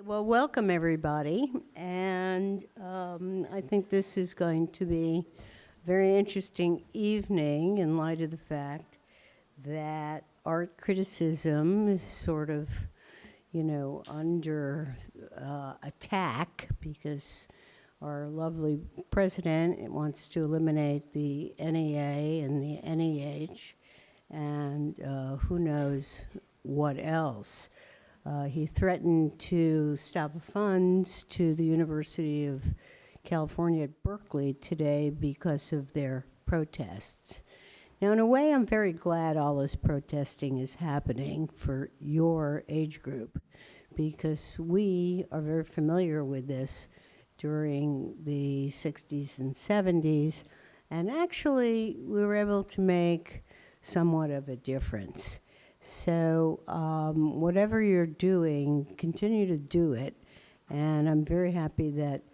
Well, welcome everybody, and I think this is going to be a very interesting evening in light of the fact that art criticism is sort of, under attack because our lovely president wants to eliminate the NEA and the NEH, and who knows what else. He threatened to stop funds to the University of California at Berkeley today because of their protests. Now, in a way, I'm very glad all this protesting is happening for your age group, because we are very familiar with this during the 60s and 70s, and actually we were able to make somewhat of a difference. So whatever you're doing, continue to do it. And I'm very happy that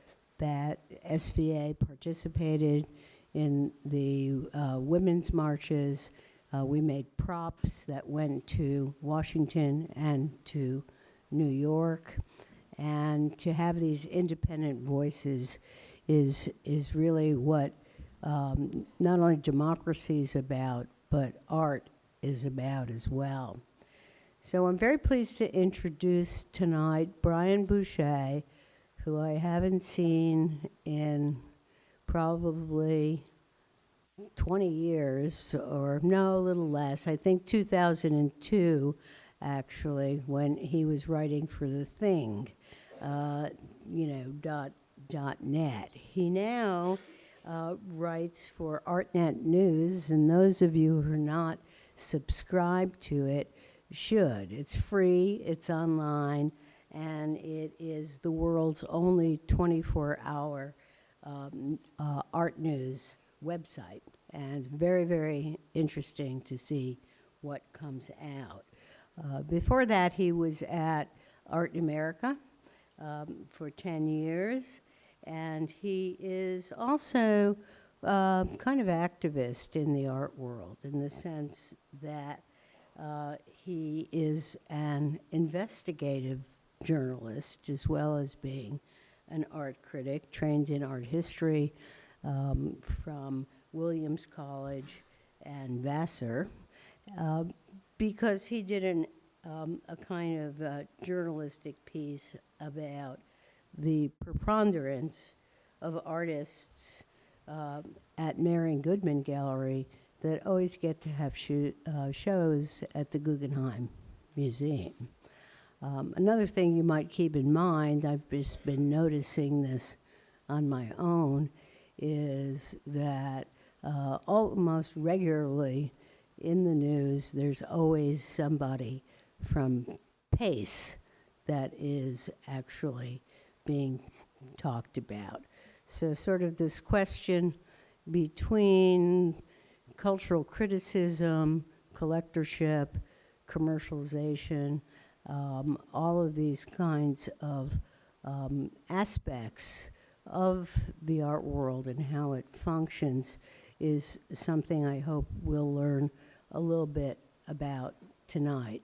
SVA participated in the women's marches. We made props that went to Washington and to New York. And to have these independent voices is really what not only democracy is about, but art is about as well. So I'm very pleased to introduce tonight Brian Boucher, who I haven't seen in probably 20 years, or no, a little less. I think 2002, actually, when he was writing for The Thing, .net. He now writes for ArtNet News, and those of you who are not subscribe to it should. It's free, it's online, and it is the world's only 24-hour art news website, and very, very interesting to see what comes out. Before that, he was at Art in America for 10 years, and he is also kind of activist in the art world, in the sense that he is an investigative journalist as well as being an art critic, trained in art history from Williams College and Vassar, because he did a kind of journalistic piece about the preponderance of artists at Marion Goodman Gallery that always get to have shows at the Guggenheim Museum. Another thing you might keep in mind, I've just been noticing this on my own, is that almost regularly in the news there's always somebody from Pace that is actually being talked about. So sort of this question between cultural criticism, collectorship, commercialization, all of these kinds of aspects of the art world and how it functions is something I hope we'll learn a little bit about tonight.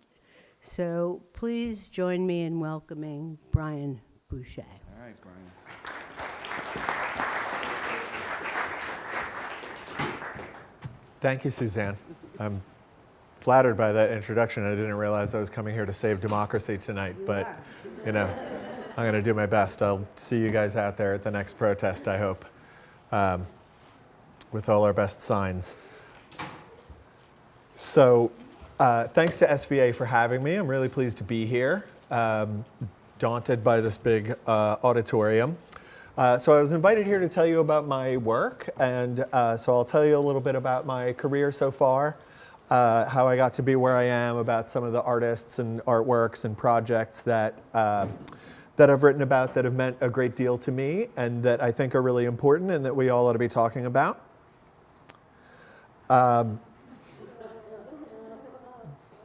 So please join me in welcoming Brian Boucher. All right, Brian. Thank you, Suzanne. I'm flattered by that introduction. I didn't realize I was coming here to save democracy tonight, but I'm going to do my best. I'll see you guys out there at the next protest, I hope, with all our best signs. So thanks to SVA for having me. I'm really pleased to be here, daunted by this big auditorium. So I was invited here to tell you about my work, and so I'll tell you a little bit about my career so far, how I got to be where I am, about some of the artists and artworks and projects that I've written about that have meant a great deal to me and that I think are really important and that we all ought to be talking about.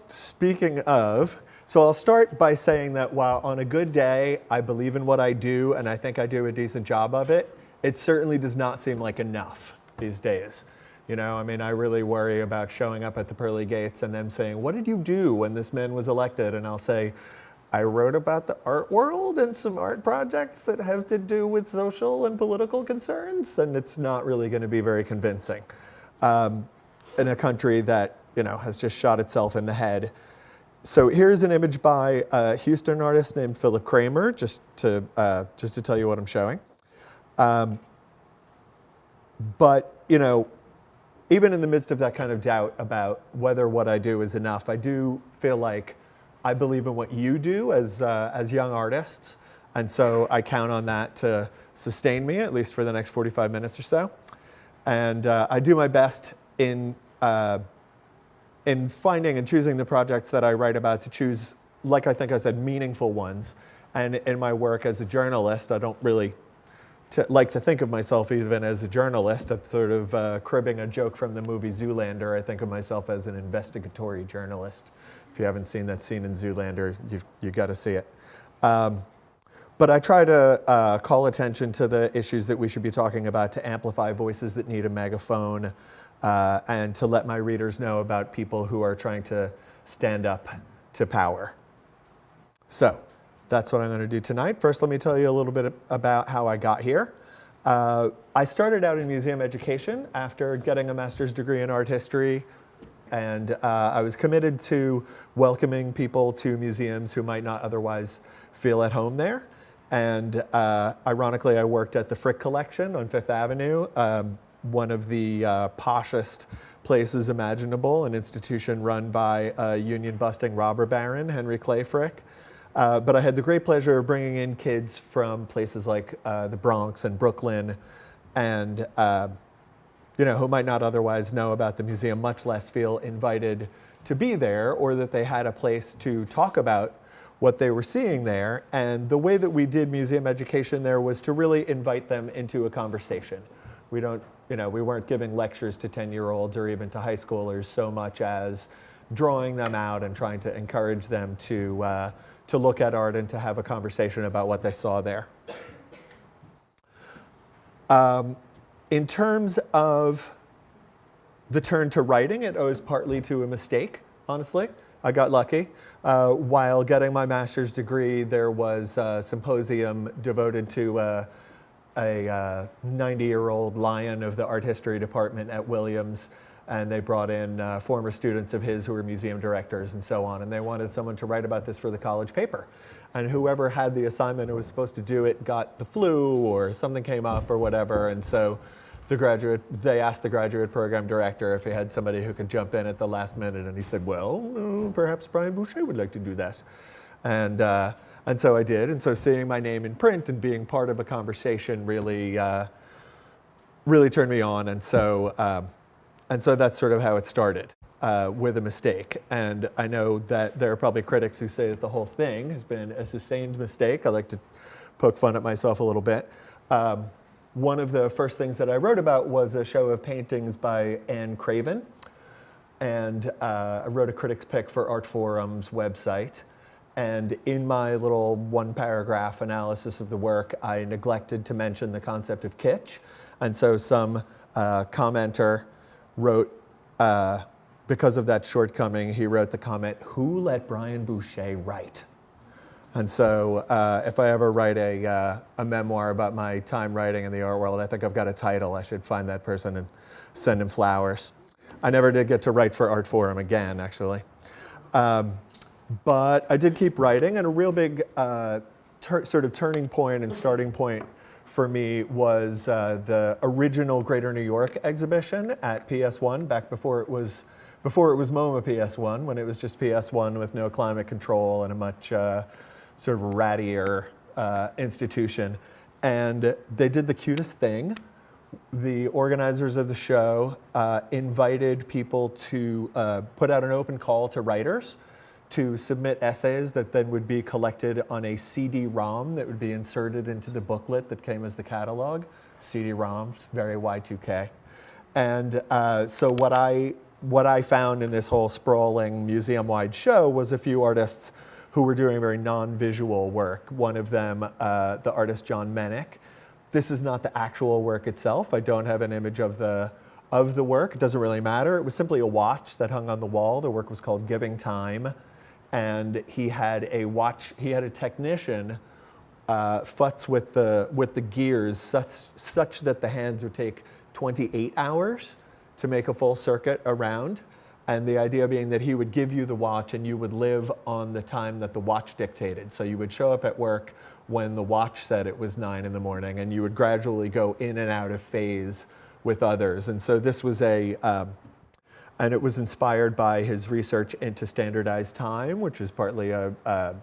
Speaking of, so I'll start by saying that while on a good day, I believe in what I do and I think I do a decent job of it, it certainly does not seem like enough these days. I really worry about showing up at the pearly gates and them saying, "What did you do when this man was elected?" And I'll say, I wrote about the art world and some art projects that have to do with social and political concerns, and it's not really going to be very convincing in a country that has just shot itself in the head. So here's an image by a Houston artist named Philip Kramer, just to tell you what I'm showing. But even in the midst of that kind of doubt about whether what I do is enough, I do feel like I believe in what you do as young artists, and so I count on that to sustain me, at least for the next 45 minutes or so. And I do my best in finding and choosing the projects that I write about to choose, like I think I said, meaningful ones. And in my work as a journalist, I don't really like to think of myself even as a journalist. I'm sort of cribbing a joke from the movie Zoolander. I think of myself as an investigatory journalist. If you haven't seen that scene in Zoolander, you've got to see it. But I try to call attention to the issues that we should be talking about, to amplify voices that need a megaphone, and to let my readers know about people who are trying to stand up to power. So that's what I'm going to do tonight. First, let me tell you a little bit about how I got here. I started out in museum education after getting a master's degree in art history, and I was committed to welcoming people to museums who might not otherwise feel at home there. And ironically, I worked at the Frick Collection on Fifth Avenue, one of the poshest places imaginable, an institution run by a union-busting robber baron, Henry Clay Frick. But I had the great pleasure of bringing in kids from places like the Bronx and Brooklyn, and who might not otherwise know about the museum, much less feel invited to be there, or that they had a place to talk about what they were seeing there. And the way that we did museum education there was to really invite them into a conversation. We weren't giving lectures to 10-year-olds or even to high schoolers so much as drawing them out and trying to encourage them to look at art and to have a conversation about what they saw there. In terms of the turn to writing, it owes partly to a mistake, honestly. I got lucky. While getting my master's degree, there was a symposium devoted to a 90-year-old lion of the art history department at Williams, and they brought in former students of his who were museum directors and so on, and they wanted someone to write about this for the college paper. And whoever had the assignment who was supposed to do it got the flu or something came up or whatever, and so they asked the graduate program director if he had somebody who could jump in at the last minute, and he said, well, perhaps Brian Boucher would like to do that. And so I did, and so seeing my name in print and being part of a conversation really turned me on, and so that's sort of how it started, with a mistake. And I know that there are probably critics who say that the whole thing has been a sustained mistake. I like to poke fun at myself a little bit. One of the first things that I wrote about was a show of paintings by Anne Craven. And I wrote a critic's pick for Artforum's website. And in my little one-paragraph analysis of the work, I neglected to mention the concept of kitsch. And so some commenter wrote, because of that shortcoming, he wrote the comment, "Who let Brian Boucher write?" And so if I ever write a memoir about my time writing in the art world, I think I've got a title. I should find that person and send him flowers. I never did get to write for Artforum again, actually. But I did keep writing, and a real big sort of turning point and starting point for me was the original Greater New York exhibition at PS1, back before it was MoMA PS1, when it was just PS1 with no climate control and a much sort of rattier institution. And they did the cutest thing. The organizers of the show invited people to put out an open call to writers to submit essays that then would be collected on a CD-ROM that would be inserted into the booklet that came as the catalog. CD-ROM, very Y2K. And so what I found in this whole sprawling museum-wide show was a few artists who were doing very non-visual work. One of them, the artist John Menick. This is not the actual work itself. I don't have an image of the work. It doesn't really matter. It was simply a watch that hung on the wall. The work was called Giving Time. and he had a technician futz with the gears such that the hands would take 28 hours to make a full circuit around. And the idea being that he would give you the watch and you would live on the time that the watch dictated. So you would show up at work when the watch said it was 9 in the morning, and you would gradually go in and out of phase with others. And so this was and it was inspired by his research into standardized time, which is partly a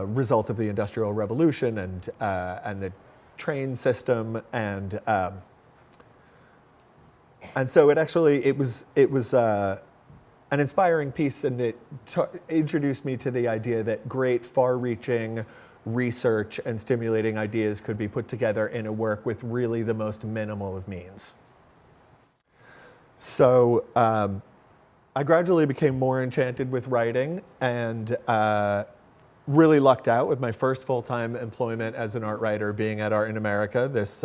result of the Industrial Revolution and the train system, and so it was an inspiring piece, and it introduced me to the idea that great far-reaching research and stimulating ideas could be put together in a work with really the most minimal of means. So I gradually became more enchanted with writing, and really lucked out with my first full-time employment as an art writer being at Art in America, this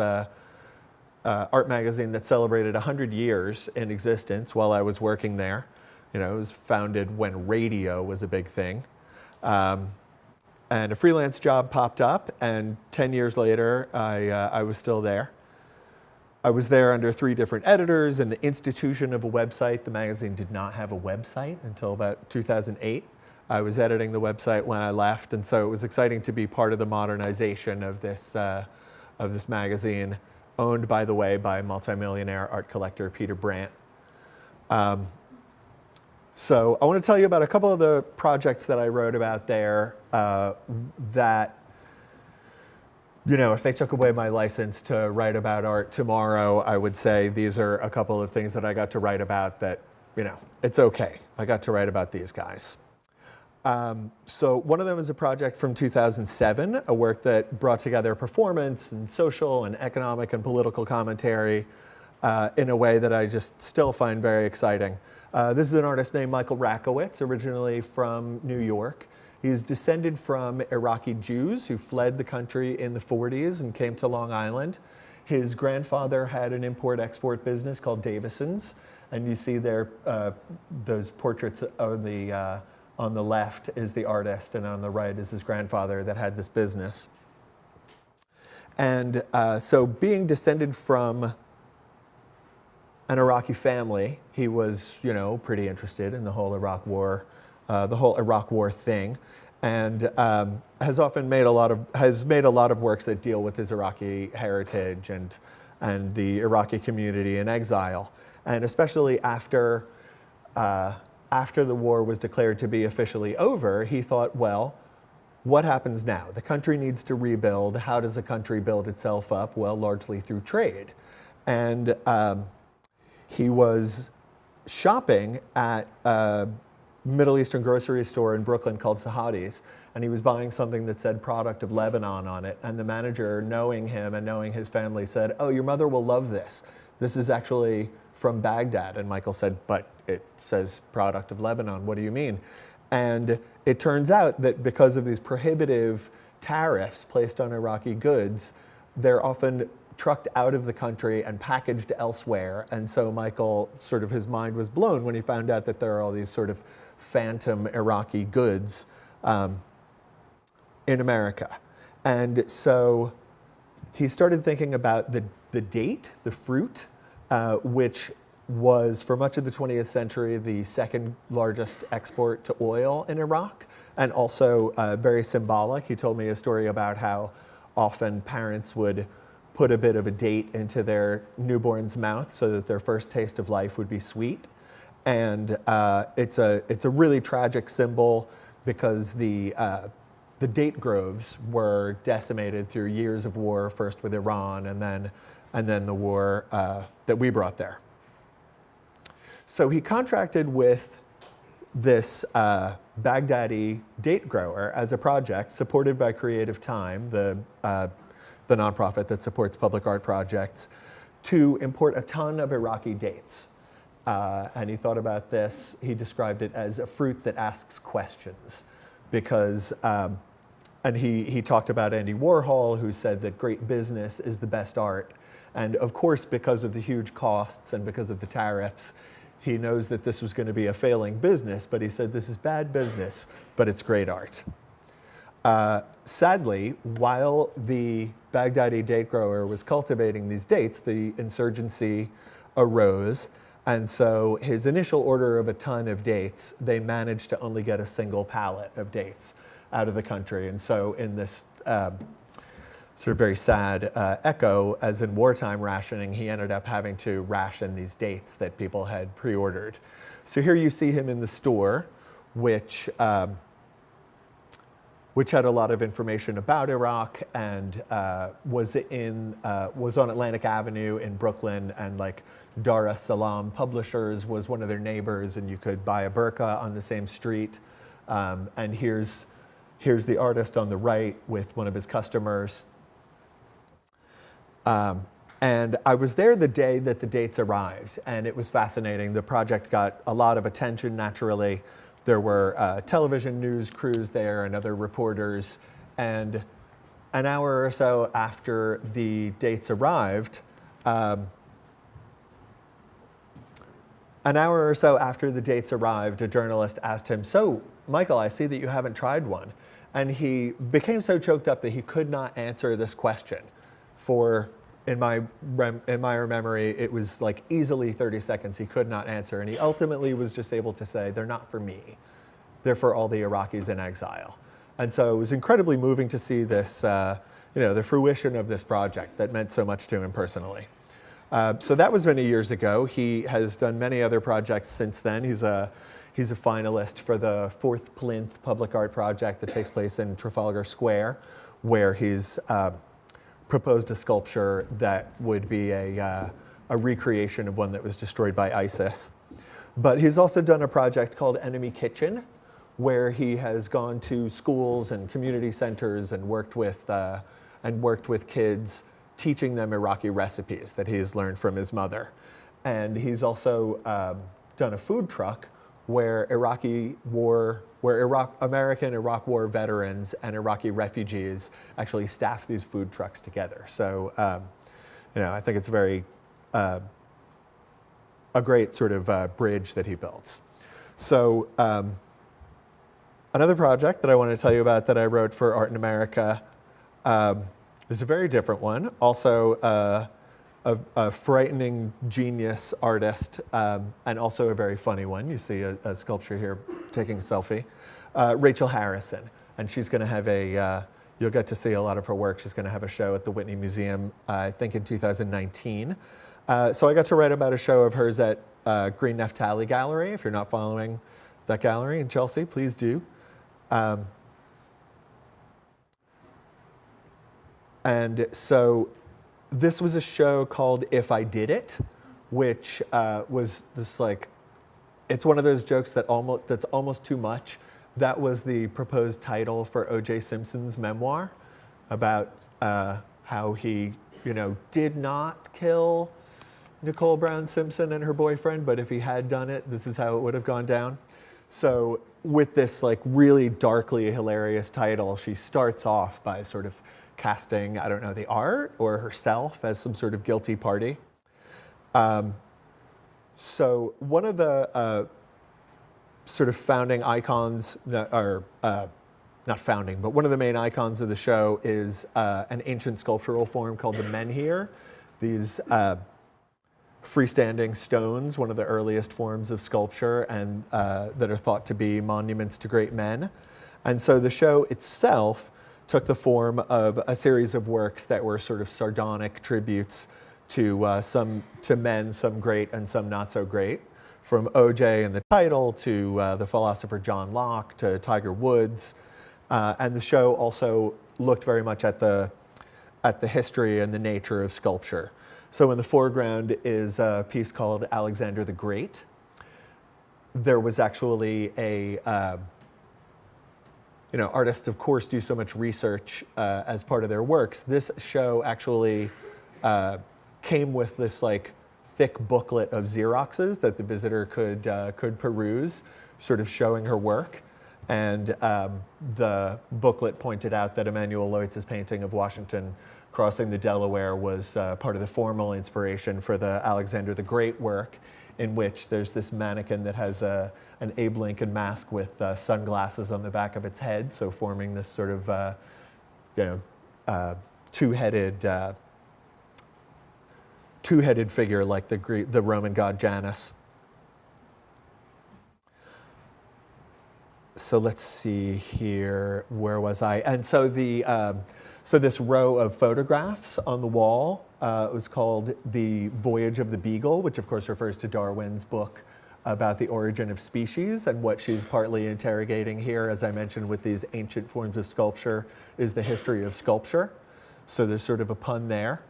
art magazine that celebrated 100 years in existence while I was working there. You know, it was founded when radio was a big thing. And a freelance job popped up, and 10 years later, I was still there. I was there under 3 different editors and the institution of a website. The magazine did not have a website until about 2008. I was editing the website when I left, and so it was exciting to be part of the modernization of this magazine, owned, by the way, by multimillionaire art collector Peter Brandt. So I want to tell you about a couple of the projects that I wrote about there that, you know, if they took away my license to write about art tomorrow, I would say these are a couple of things that I got to write about that, you know, it's okay. I got to write about these guys. So one of them is a project from 2007, a work that brought together performance and social and economic and political commentary in a way that I just still find very exciting. This is an artist named Michael Rakowitz, originally from New York. He's descended from Iraqi Jews who fled the country in the 40s and came to Long Island. His grandfather had an import-export business called Davison's, and you see there those portraits on the left is the artist, and on the right is his grandfather that had this business. And so being descended from an Iraqi family, he was, you know, pretty interested in the whole Iraq War thing, and has made a lot of works that deal with his Iraqi heritage and the Iraqi community in exile, and especially after the war was declared to be officially over, he thought, well, what happens now? The country needs to rebuild. How does a country build itself up? Well, largely through trade. And he was shopping at a Middle Eastern grocery store in Brooklyn called Sahadi's, and he was buying something that said product of Lebanon on it. And the manager, knowing him and knowing his family, said, "Oh, your mother will love this. This is actually from Baghdad." And Michael said, "But it says product of Lebanon. What do you mean?" And it turns out that because of these prohibitive tariffs placed on Iraqi goods, they're often trucked out of the country and packaged elsewhere. And so Michael, his mind was blown when he found out that there are all these sort of phantom Iraqi goods in America. And so he started thinking about the date, the fruit, which was for much of the 20th century the second largest export to oil in Iraq, and also very symbolic. He told me a story about how often parents would put a bit of a date into their newborn's mouth so that their first taste of life would be sweet. And it's a really tragic symbol because the date groves were decimated through years of war, first with Iran and then the war that we brought there. So he contracted with this Baghdadi date grower as a project supported by Creative Time, the nonprofit that supports public art projects, to import a ton of Iraqi dates. And he thought about this, he described it as a fruit that asks questions because, and he talked about Andy Warhol, who said that great business is the best art. And of course, because of the huge costs and because of the tariffs, He knows that this was going to be a failing business, but he said, this is bad business, but it's great art. Sadly, while the Baghdadi date grower was cultivating these dates, the insurgency arose. And so his initial order of a ton of dates, they managed to only get a single pallet of dates out of the country. And so in this sort of very sad echo, as in wartime rationing, he ended up having to ration these dates that people had pre-ordered. So here you see him in the store, which had a lot of information about Iraq and was on Atlantic Avenue in Brooklyn, and like Dar es Salaam Publishers was one of their neighbors, and you could buy a burqa on the same street. And here's the artist on the right with one of his customers. And I was there the day that the dates arrived, and it was fascinating. The project got a lot of attention naturally. There were television news crews there and other reporters. And an hour or so after the dates arrived, a journalist asked him, "So, Michael, I see that you haven't tried one." And he became so choked up that he could not answer this question. In my memory, it was like easily 30 seconds he could not answer. And he ultimately was just able to say, "They're not for me. They're for all the Iraqis in exile." And so it was incredibly moving to see this, the fruition of this project that meant so much to him personally. So that was many years ago. He has done many other projects since then. He's a finalist for the 4th Plinth Public Art Project that takes place in Trafalgar Square, where he's proposed a sculpture that would be a recreation of one that was destroyed by ISIS. But he's also done a project called Enemy Kitchen, where he has gone to schools and community centers and worked with kids, teaching them Iraqi recipes that he has learned from his mother. And he's also done a food truck where American Iraq War veterans and Iraqi refugees actually staff these food trucks together. So, I think it's a great sort of bridge that he built. So, another project that I want to tell you about that I wrote for Art in America is a very different one. Also, a frightening genius artist, and also a very funny one. You see a sculpture here taking a selfie. Rachel Harrison, and she's going to have you'll get to see a lot of her work. She's going to have a show at the Whitney Museum, I think in 2019. So I got to write about a show of hers at Green Neftali Gallery. If you're not following that gallery in Chelsea, please do. And so this was a show called If I Did It, which was this it's one of those jokes that's almost too much. That was the proposed title for O.J. Simpson's memoir about how he, did not kill Nicole Brown Simpson and her boyfriend, but if he had done it, this is how it would have gone down. So with this really darkly hilarious title, she starts off by sort of casting, I don't know, the art or herself as some sort of guilty party. So one of the sort of founding icons, or not founding, but one of the main icons of the show is an ancient sculptural form called the menhir. These freestanding stones, one of the earliest forms of sculpture, and that are thought to be monuments to great men. And so the show itself took the form of a series of works that were sort of sardonic tributes to men, some great and some not so great, from O.J. and the title to the philosopher John Locke to Tiger Woods. And the show also looked very much at the history and the nature of sculpture. So in the foreground is a piece called Alexander the Great. There was actually artists, of course, do so much research as part of their works. This show actually came with this thick booklet of Xeroxes that the visitor could peruse, sort of showing her work. And the booklet pointed out that Emanuel Lewitz's painting of Washington crossing the Delaware was part of the formal inspiration for the Alexander the Great work in which there's this mannequin that has an Abe Lincoln mask with sunglasses on the back of its head, so forming this sort of two-headed figure like the Roman god Janus. So let's see here, where was I? And so so this row of photographs on the wall was called The Voyage of the Beagle, which of course refers to Darwin's book about the origin of species, and what she's partly interrogating here, as I mentioned, with these ancient forms of sculpture, is the history of sculpture. So there's sort of a pun there.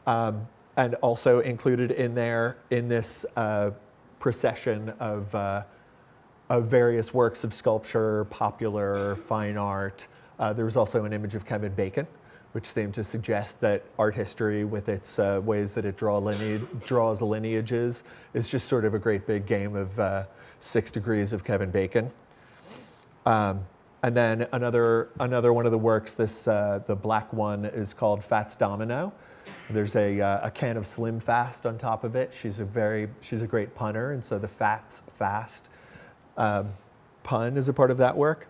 And also included in there, in this procession of various works of sculpture, popular, fine art, there was also an image of Kevin Bacon, which seemed to suggest that art history, with its ways that it draws lineages, is just sort of a great big game of 6 degrees of Kevin Bacon. And then another one of the works, the black one, is called Fats Domino. There's a can of Slim Fast on top of it. She's a great punner, and so the Fats Fast pun is a part of that work.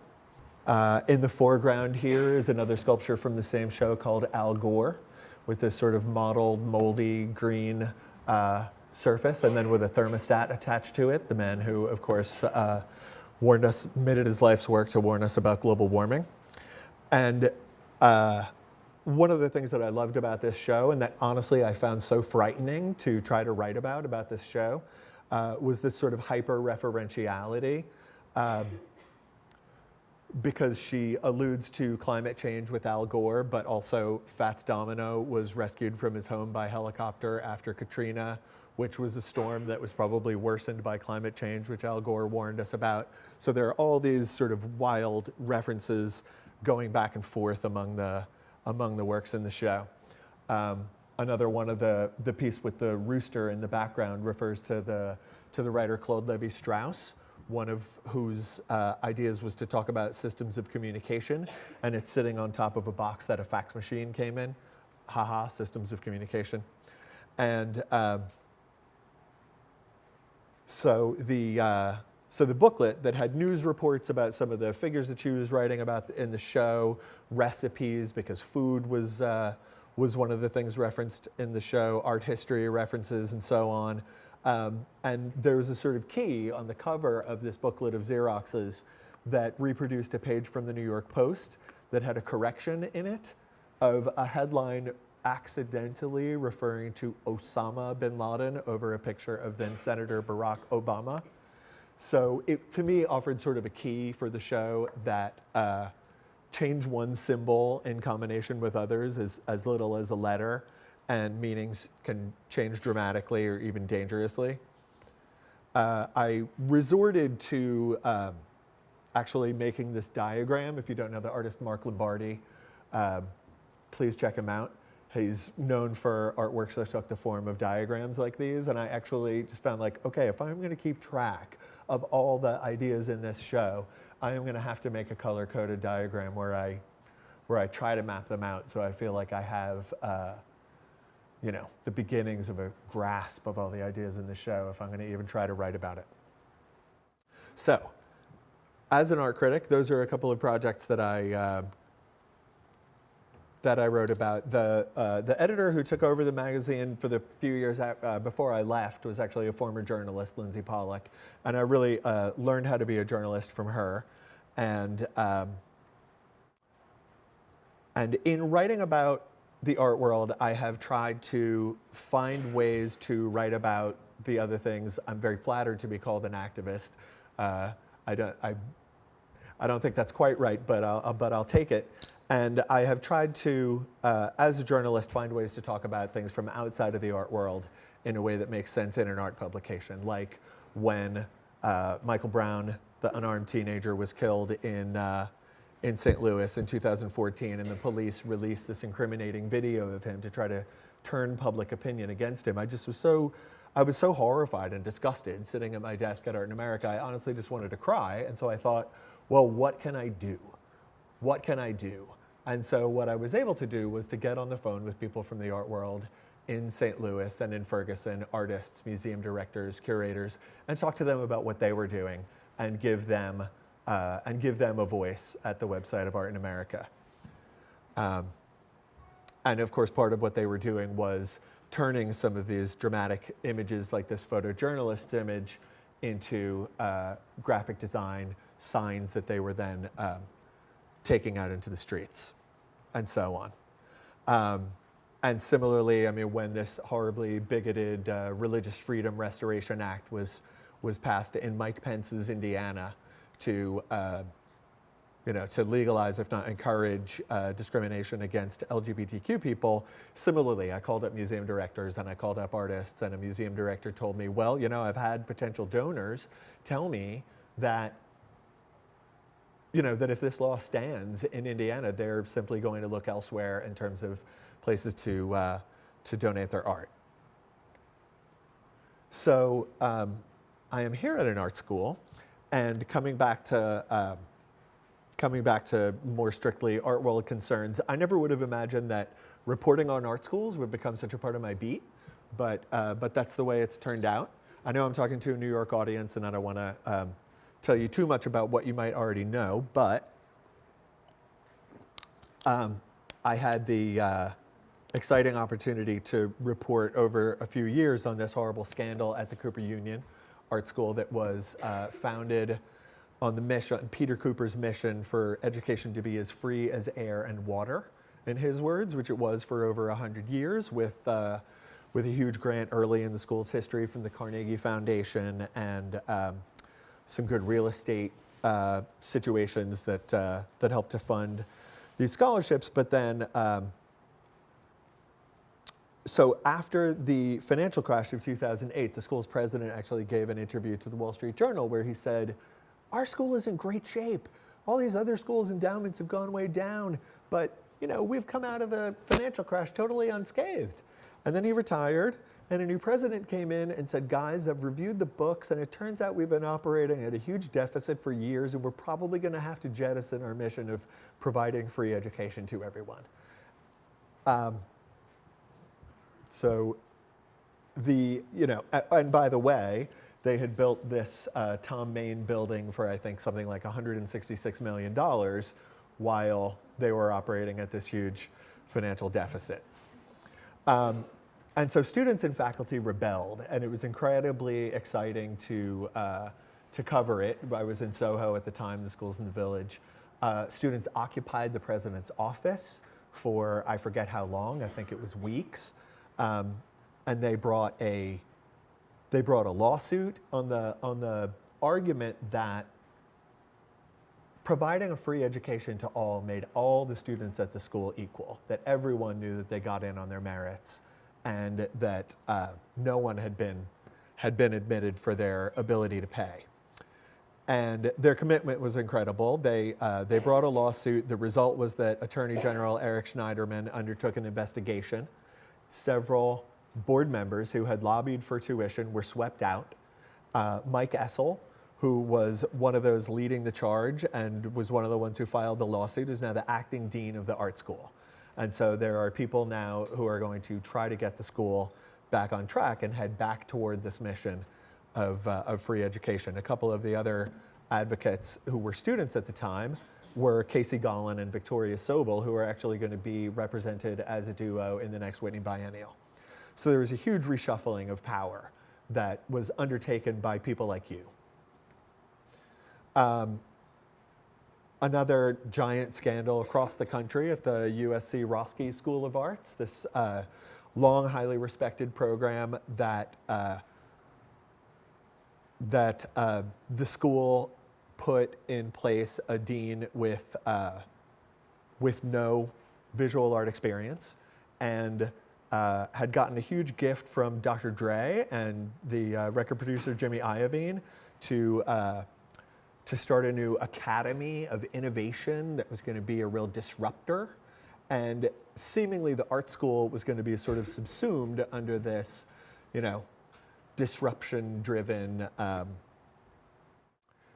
In the foreground here is another sculpture from the same show called Al Gore, with this sort of mottled, moldy green surface, and then with a thermostat attached to it. The man who, of course, made it his life's work to warn us about global warming. And one of the things that I loved about this show, and that honestly I found so frightening to try to write about this show, was this sort of hyper-referentiality. Because she alludes to climate change with Al Gore, but also Fats Domino was rescued from his home by helicopter after Katrina, which was a storm that was probably worsened by climate change, which Al Gore warned us about. So there are all these sort of wild references going back and forth among the works in the show. Another one of the piece with the rooster in the background refers to the writer Claude Lévi-Strauss, one of whose ideas was to talk about systems of communication, and it's sitting on top of a box that a fax machine came in. Haha, systems of communication. And so the booklet that had news reports about some of the figures that she was writing about in the show, recipes, because food was one of the things referenced in the show, art history references, and so on. And there was a sort of key on the cover of this booklet of Xerox's that reproduced a page from the New York Post that had a correction in it of a headline accidentally referring to Osama bin Laden over a picture of then Senator Barack Obama. So it, to me, offered sort of a key for the show that change one symbol in combination with others as little as a letter, and meanings can change dramatically or even dangerously. I resorted to actually making this diagram. If you don't know the artist Mark Lombardi, please check him out. He's known for artworks that took the form of diagrams like these, and I actually just found like, okay, if I'm gonna keep track of all the ideas in this show, I am gonna have to make a color-coded diagram where I try to map them out so I feel like I have the beginnings of a grasp of all the ideas in the show if I'm going to even try to write about it. So, as an art critic, those are a couple of projects that I wrote about. The editor who took over the magazine for the few years before I left was actually a former journalist, Lindsay Pollock, and I really learned how to be a journalist from her. And in writing about the art world, I have tried to find ways to write about the other things. I'm very flattered to be called an activist. I don't think that's quite right, but I'll take it. And I have tried to, as a journalist, find ways to talk about things from outside of the art world in a way that makes sense in an art publication, like when Michael Brown, the unarmed teenager, was killed in St. Louis in 2014, and the police released this incriminating video of him to try to turn public opinion against him. I was so horrified and disgusted sitting at my desk at Art in America. I honestly just wanted to cry, and so I thought, well, what can I do? What can I do? And so what I was able to do was to get on the phone with people from the art world in St. Louis and in Ferguson, artists, museum directors, curators, and talk to them about what they were doing and give them a voice at the website of Art in America. And of course, part of what they were doing was turning some of these dramatic images, like this photojournalist's image, into graphic design signs that they were then taking out into the streets, and so on. And similarly, I mean, when this horribly bigoted Religious Freedom Restoration Act was passed in Mike Pence's Indiana to to legalize, if not encourage, discrimination against LGBTQ people. Similarly, I called up museum directors and I called up artists, and a museum director told me, well, I've had potential donors tell me that, that if this law stands in Indiana, they're simply going to look elsewhere in terms of places to donate their art. So I am here at an art school, and coming back to more strictly art world concerns, I never would have imagined that reporting on art schools would become such a part of my beat, but that's the way it's turned out. I know I'm talking to a New York audience, and I don't want to tell you too much about what you might already know, but I had the exciting opportunity to report over a few years on this horrible scandal at the Cooper Union Art School that was founded on the mission, Peter Cooper's mission for education to be as free as air and water, in his words, which it was for over 100 years, with a huge grant early in the school's history from the Carnegie Foundation, and some good real estate situations that helped to fund these scholarships. But then, so after the financial crash of 2008, the school's president actually gave an interview to the Wall Street Journal where he said, our school is in great shape. All these other schools' endowments have gone way down, but we've come out of the financial crash totally unscathed. And then he retired, and a new president came in and said, guys, I've reviewed the books, and it turns out we've been operating at a huge deficit for years, and we're probably going to have to jettison our mission of providing free education to everyone. So and by the way, they had built this Tom Main building for, I think, something like $166 million while they were operating at this huge financial deficit. And so students and faculty rebelled, and it was incredibly exciting to cover it. I was in Soho at the time, the school's in the Village. Students occupied the president's office for, I forget how long, I think it was weeks. And they brought a lawsuit on the argument that providing a free education to all made all the students at the school equal, that everyone knew that they got in on their merits, and that no one had been admitted for their ability to pay. And their commitment was incredible. They brought a lawsuit. The result was that Attorney General Eric Schneiderman undertook an investigation. Several board members who had lobbied for tuition were swept out. Mike Essel, who was one of those leading the charge and was one of the ones who filed the lawsuit, is now the acting dean of the art school. And so there are people now who are going to try to get the school back on track and head back toward this mission of free education. A couple of the other advocates who were students at the time were Casey Gollin and Victoria Sobel, who are actually going to be represented as a duo in the next Whitney Biennial. So there was a huge reshuffling of power that was undertaken by people like you. Another giant scandal across the country at the USC Roski School of Arts, this long, highly respected program that the school put in place a dean with no visual art experience, and had gotten a huge gift from Dr. Dre and the record producer Jimmy Iovine to start a new academy of innovation that was going to be a real disruptor. And seemingly the art school was going to be sort of subsumed under this, disruption-driven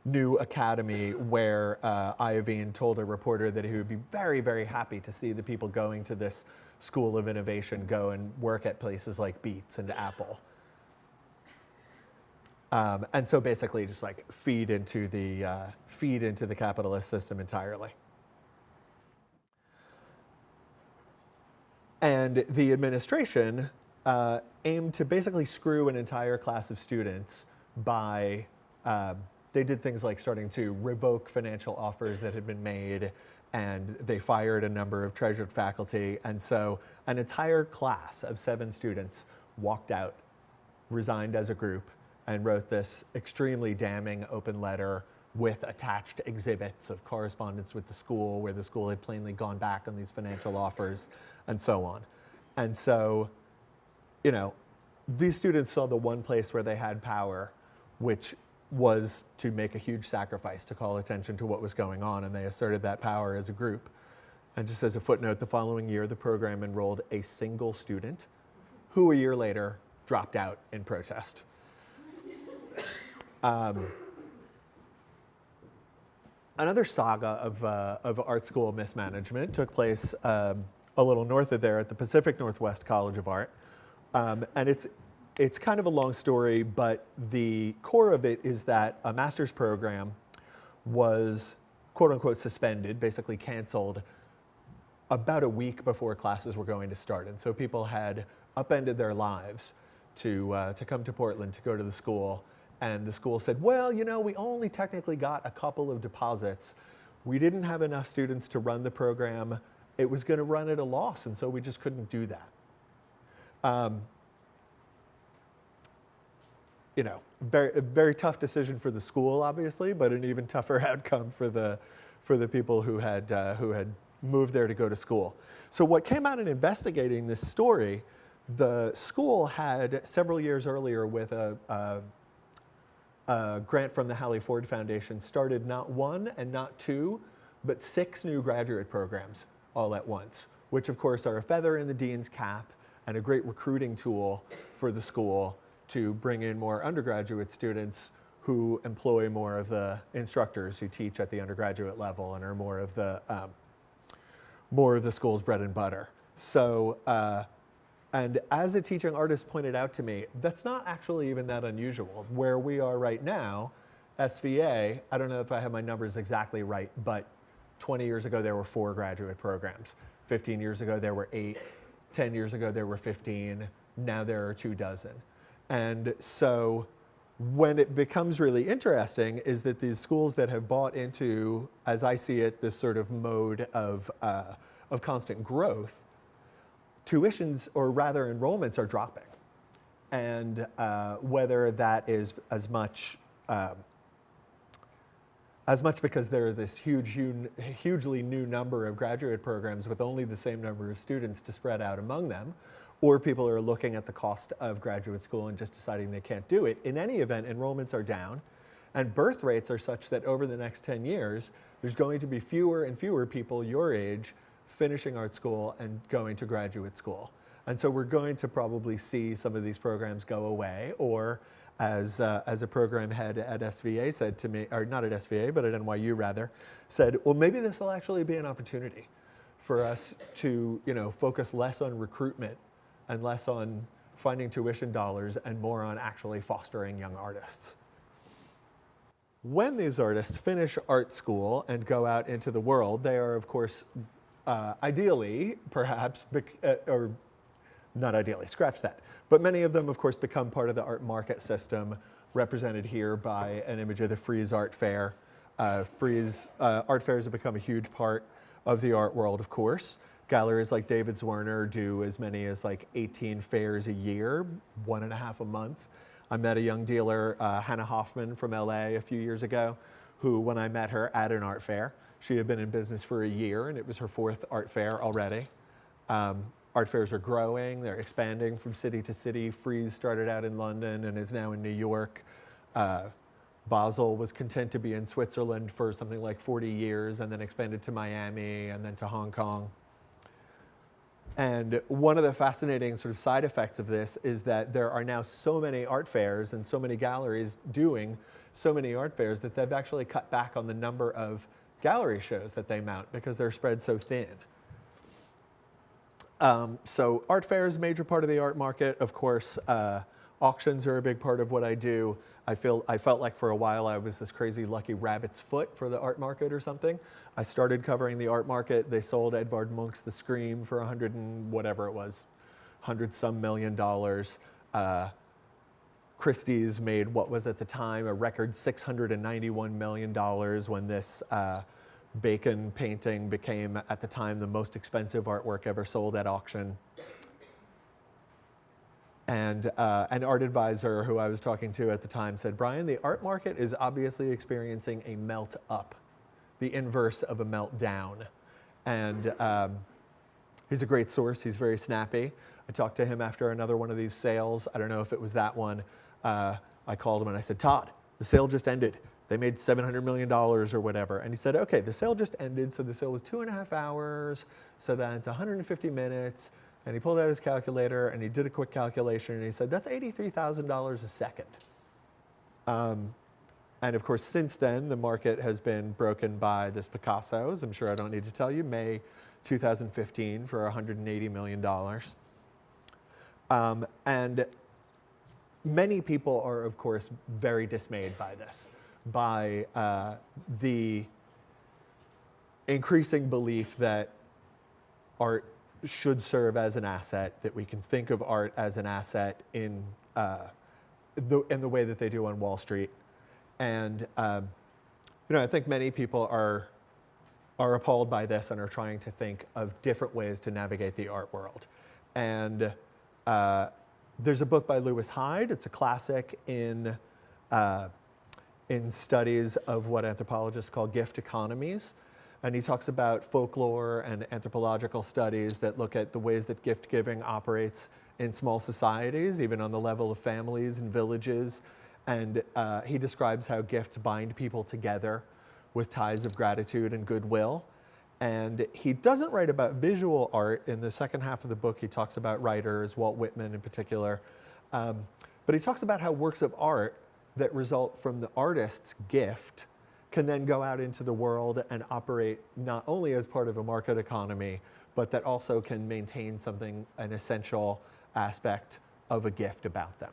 new academy where Iovine told a reporter that he would be very, very happy to see the people going to this school of innovation go and work at places like Beats and Apple. And so basically just like feed into the capitalist system entirely. And the administration aimed to basically screw an entire class of students by, they did things like starting to revoke financial offers that had been made, and they fired a number of treasured faculty. And so an entire class of 7 students walked out, resigned as a group, and wrote this extremely damning open letter with attached exhibits of correspondence with the school, where the school had plainly gone back on these financial offers, and so on. And so, you know, these students saw the one place where they had power, which was to make a huge sacrifice to call attention to what was going on, and they asserted that power as a group. And just as a footnote, the following year, the program enrolled a single student who a year later dropped out in protest. Another saga of art school mismanagement took place a little north of there at the Pacific Northwest College of Art. And it's kind of a long story, but the core of it is that a master's program was quote unquote suspended, basically canceled, about a week before classes were going to start. And so people had upended their lives to come to Portland to go to the school. And the school said, well, you know, we only technically got a couple of deposits. We didn't have enough students to run the program. It was going to run at a loss, and so we just couldn't do that. You know, a very tough decision for the school, obviously, but an even tougher outcome for the people who had moved there to go to school. So what came out in investigating this story, the school had several years earlier with a grant from the Hallie Ford Foundation started not 1 and not 2, but 6 new graduate programs all at once, which of course are a feather in the dean's cap and a great recruiting tool for the school to bring in more undergraduate students who employ more of the instructors who teach at the undergraduate level and are more of the school's bread and butter. So, and as a teaching artist pointed out to me, that's not actually even that unusual. Where we are right now, SVA, I don't know if I have my numbers exactly right, but 20 years ago there were 4 graduate programs. 15 years ago there were 8. 10 years ago there were 15. Now there are 24. And so when it becomes really interesting is that these schools that have bought into, as I see it, this sort of mode of constant growth, tuitions, or rather enrollments, are dropping. And whether that is as much because there are this hugely new number of graduate programs with only the same number of students to spread out among them, or people are looking at the cost of graduate school and just deciding they can't do it. In any event, enrollments are down, and birth rates are such that over the next 10 years, there's going to be fewer and fewer people your age finishing art school and going to graduate school. And so we're going to probably see some of these programs go away, or as a program head at SVA said to me, or not at SVA, but at NYU rather, said, well, maybe this will actually be an opportunity for us to, you know, focus less on recruitment and less on finding tuition dollars and more on actually fostering young artists. When these artists finish art school and go out into the world, they are, of course, ideally, perhaps, or not ideally, scratch that. But many of them, of course, become part of the art market system, represented here by an image of the Frieze Art Fair. Frieze art fairs have become a huge part of the art world, of course. Galleries like David Zwirner do as many as like 18 fairs a year, 1.5 a month. I met a young dealer, Hannah Hoffman from LA a few years ago, who, when I met her at an art fair, she had been in business for a year, and it was her 4th art fair already. Art fairs are growing, they're expanding from city to city. Frieze started out in London and is now in New York. Basel was content to be in Switzerland for something like 40 years and then expanded to Miami and then to Hong Kong. And one of the fascinating sort of side effects of this is that there are now so many art fairs and so many galleries doing so many art fairs that they've actually cut back on the number of gallery shows that they mount because they're spread so thin. So art fair is a major part of the art market. Of course, auctions are a big part of what I do. I felt like for a while I was this crazy lucky rabbit's foot for the art market or something. I started covering the art market. They sold Edvard Munch's The Scream for 100 and whatever it was, 100-some million dollars. Christie's made what was at the time a record $691 million when this Bacon painting became at the time the most expensive artwork ever sold at auction. And an art advisor who I was talking to at the time said, Brian, the art market is obviously experiencing a melt up, the inverse of a meltdown. And he's a great source. He's very snappy. I talked to him after another one of these sales. I don't know if it was that one. I called him and I said, Todd, the sale just ended. They made $700 million or whatever. And he said, okay, the sale just ended. So the sale was 2.5 hours. So that's 150 minutes. And he pulled out his calculator and he did a quick calculation and he said, that's $83,000 a second. And of course, since then, the market has been broken by this Picasso, as I'm sure I don't need to tell you, May 2015 for $180 million. And many people are, of course, very dismayed by this, by the increasing belief that art should serve as an asset, that we can think of art as an asset in the way that they do on Wall Street. And I think many people are appalled by this and are trying to think of different ways to navigate the art world. And there's a book by Lewis Hyde. It's a classic in studies of what anthropologists call gift economies. And he talks about folklore and anthropological studies that look at the ways that gift giving operates in small societies, even on the level of families and villages. And he describes how gifts bind people together with ties of gratitude and goodwill. And he doesn't write about visual art. In the second half of the book, he talks about writers, Walt Whitman in particular. But he talks about how works of art that result from the artist's gift can then go out into the world and operate not only as part of a market economy, but that also can maintain something, an essential aspect of a gift about them.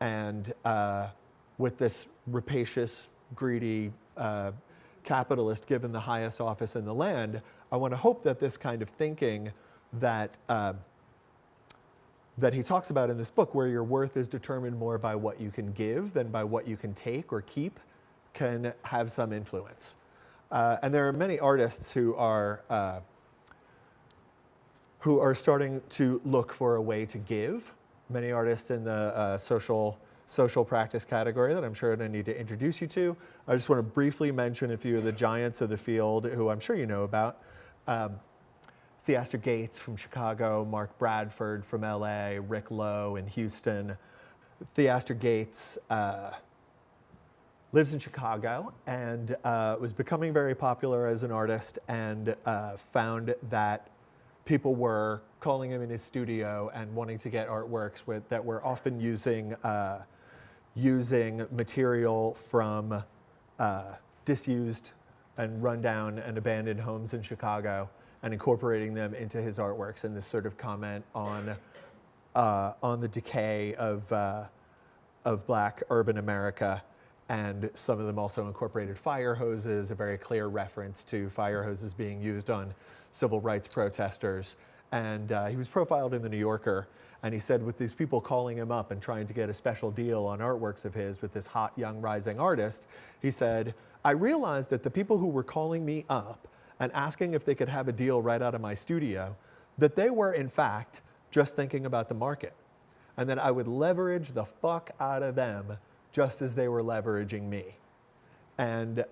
And with this rapacious, greedy capitalist given the highest office in the land, I want to hope that this kind of thinking that he talks about in this book, where your worth is determined more by what you can give than by what you can take or keep, can have some influence. And there are many artists who are starting to look for a way to give. Many artists in the social practice category that I'm sure I need to introduce you to. I just want to briefly mention a few of the giants of the field who I'm sure you know about. Theaster Gates from Chicago, Mark Bradford from LA, Rick Lowe in Houston. Theaster Gates lives in Chicago and was becoming very popular as an artist, and found that people were calling him in his studio and wanting to get artworks that were often using material from disused and rundown and abandoned homes in Chicago and incorporating them into his artworks, and this sort of comment on the decay of Black urban America. And some of them also incorporated fire hoses, a very clear reference to fire hoses being used on civil rights protesters. And he was profiled in the New Yorker, and he said, with these people calling him up and trying to get a special deal on artworks of his with this hot, young, rising artist, he said, I realized that the people who were calling me up and asking if they could have a deal right out of my studio, that they were, in fact, just thinking about the market. And that I would leverage the fuck out of them just as they were leveraging me. And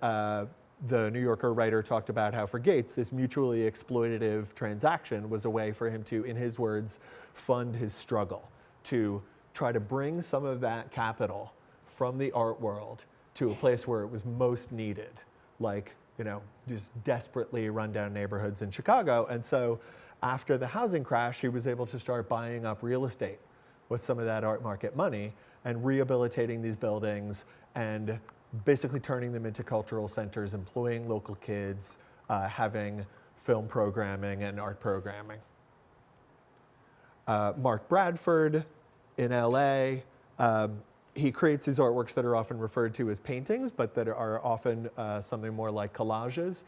the New Yorker writer talked about how for Gates, this mutually exploitative transaction was a way for him to, in his words, fund his struggle, to try to bring some of that capital from the art world to a place where it was most needed, like, just desperately rundown neighborhoods in Chicago. And so after the housing crash, he was able to start buying up real estate with some of that art market money and rehabilitating these buildings and basically turning them into cultural centers, employing local kids, having film programming and art programming. Mark Bradford in LA, he creates these artworks that are often referred to as paintings, but that are often something more like collages.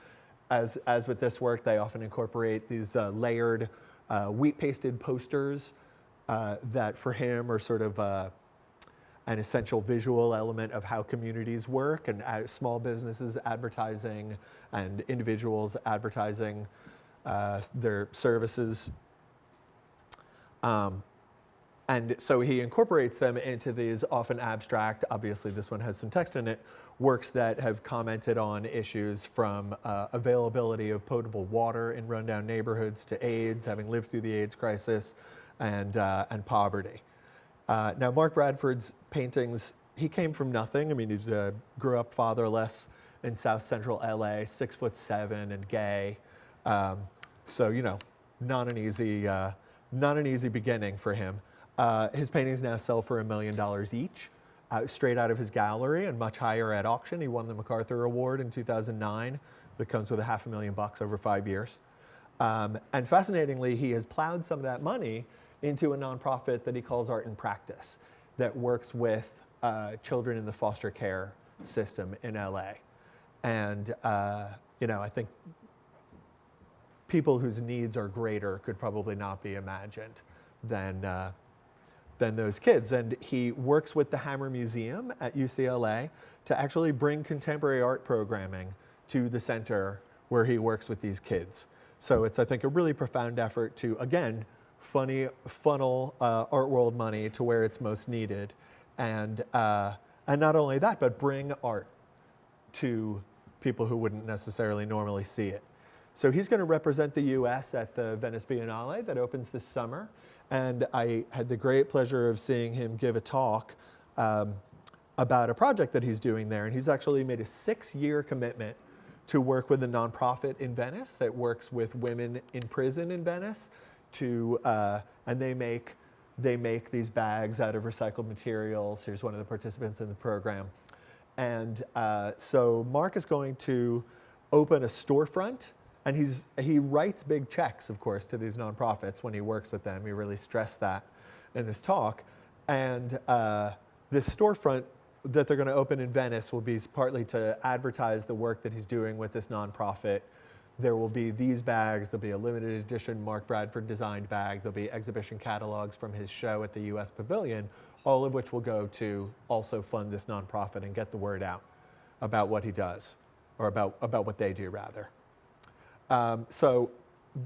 As with this work, they often incorporate these layered wheat pasted posters that for him are sort of an essential visual element of how communities work and small businesses advertising and individuals advertising their services. And so he incorporates them into these often abstract, obviously this one has some text in it, works that have commented on issues from availability of potable water in rundown neighborhoods to AIDS, having lived through the AIDS crisis, and poverty. Now, Mark Bradford's paintings, he came from nothing. I mean, he grew up fatherless in South Central LA, 6'7" and gay. So, you know, not an easy beginning for him. His paintings now sell for $1 million each, straight out of his gallery and much higher at auction. He won the MacArthur Award in 2009 that comes with $500,000 over 5 years. And fascinatingly, he has plowed some of that money into a nonprofit that he calls Art in Practice that works with children in the foster care system in LA. And, you know, I think people whose needs are greater could probably not be imagined than those kids. And he works with the Hammer Museum at UCLA to actually bring contemporary art programming to the center where he works with these kids. So it's, I think, a really profound effort to, again, funnel art world money to where it's most needed. And not only that, but bring art to people who wouldn't necessarily normally see it. So he's going to represent the US at the Venice Biennale that opens this summer. And I had the great pleasure of seeing him give a talk about a project that he's doing there. And he's actually made a 6-year commitment to work with a nonprofit in Venice that works with women in prison in Venice and they make these bags out of recycled materials. Here's one of the participants in the program. And so Mark is going to open a storefront, and he writes big checks, of course, to these nonprofits when he works with them. He really stressed that in this talk. And this storefront that they're going to open in Venice will be partly to advertise the work that he's doing with this nonprofit. There will be these bags. There'll be a limited edition Mark Bradford designed bag. There'll be exhibition catalogs from his show at the US Pavilion, all of which will go to also fund this nonprofit and get the word out about what he does, or about what they do, rather. So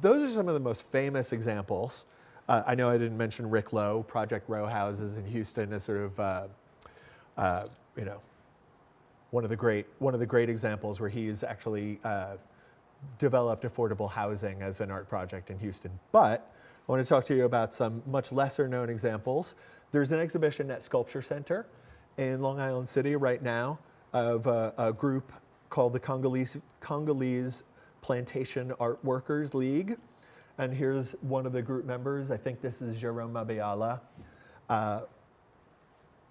those are some of the most famous examples. I know I didn't mention Rick Lowe. Project Row Houses in Houston is sort of, you know, one of the great examples where he's actually developed affordable housing as an art project in Houston. But I want to talk to you about some much lesser known examples. There's an exhibition at Sculpture Center in Long Island City right now of a group called the Congolese Plantation Art Workers League. And here's one of the group members. I think this is Jerome Mabiala,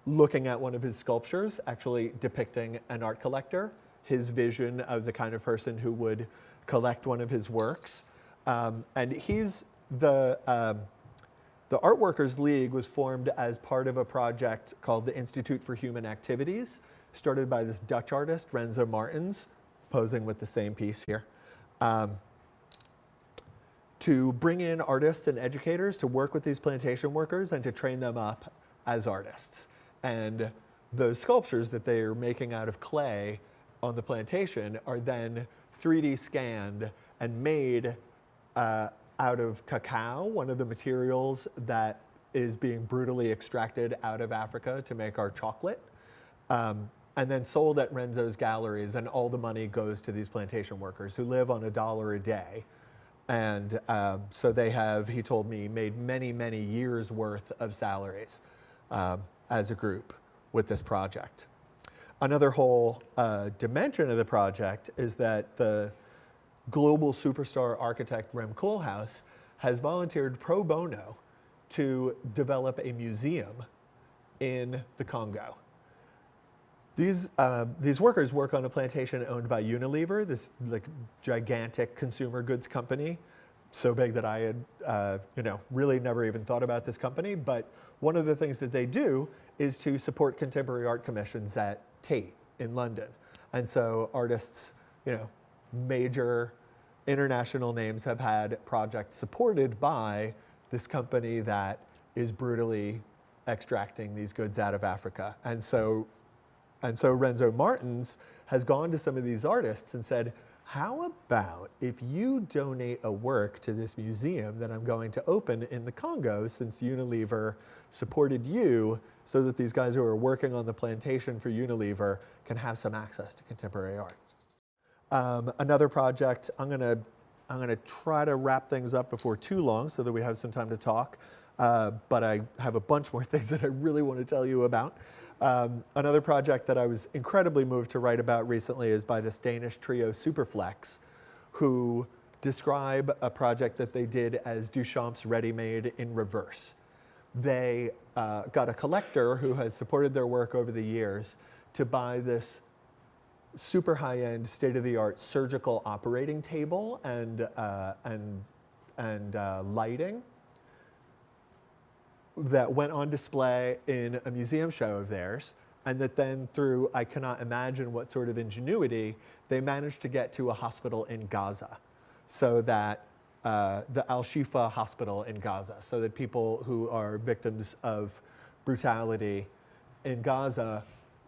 looking at one of his sculptures, actually depicting an art collector, his vision of the kind of person who would collect one of his works. And he's the Art Workers League was formed as part of a project called the Institute for Human Activities, started by this Dutch artist, Renzo Martens, posing with the same piece here, to bring in artists and educators to work with these plantation workers and to train them up as artists. And those sculptures that they are making out of clay on the plantation are then 3D scanned and made out of cacao, one of the materials that is being brutally extracted out of Africa to make our chocolate, and then sold at Renzo's galleries, and all the money goes to these plantation workers who live on $1 a day. And so they have, he told me, made many, many years worth of salaries as a group with this project. Another whole dimension of the project is that the global superstar architect Rem Koolhaas has volunteered pro bono to develop a museum in the Congo. These workers work on a plantation owned by Unilever, this like gigantic consumer goods company, so big that I had really never even thought about this company. But one of the things that they do is to support contemporary art commissions at Tate in London. And so artists, major international names have had projects supported by this company that is brutally extracting these goods out of Africa. And so Renzo Martins has gone to some of these artists and said, how about if you donate a work to this museum that I'm going to open in the Congo, since Unilever supported you, so that these guys who are working on the plantation for Unilever can have some access to contemporary art. Another project, I'm gonna try to wrap things up before too long so that we have some time to talk, but I have a bunch more things that I really want to tell you about. Another project that I was incredibly moved to write about recently is by this Danish trio Superflex, who describe a project that they did as Duchamp's Ready-Made in reverse. They got a collector who has supported their work over the years to buy this super high-end, state-of-the-art surgical operating table and lighting that went on display in a museum show of theirs, and that then through, I cannot imagine what sort of ingenuity, they managed to get to a hospital in Gaza, so that the Al-Shifa hospital in Gaza, so that people who are victims of brutality in Gaza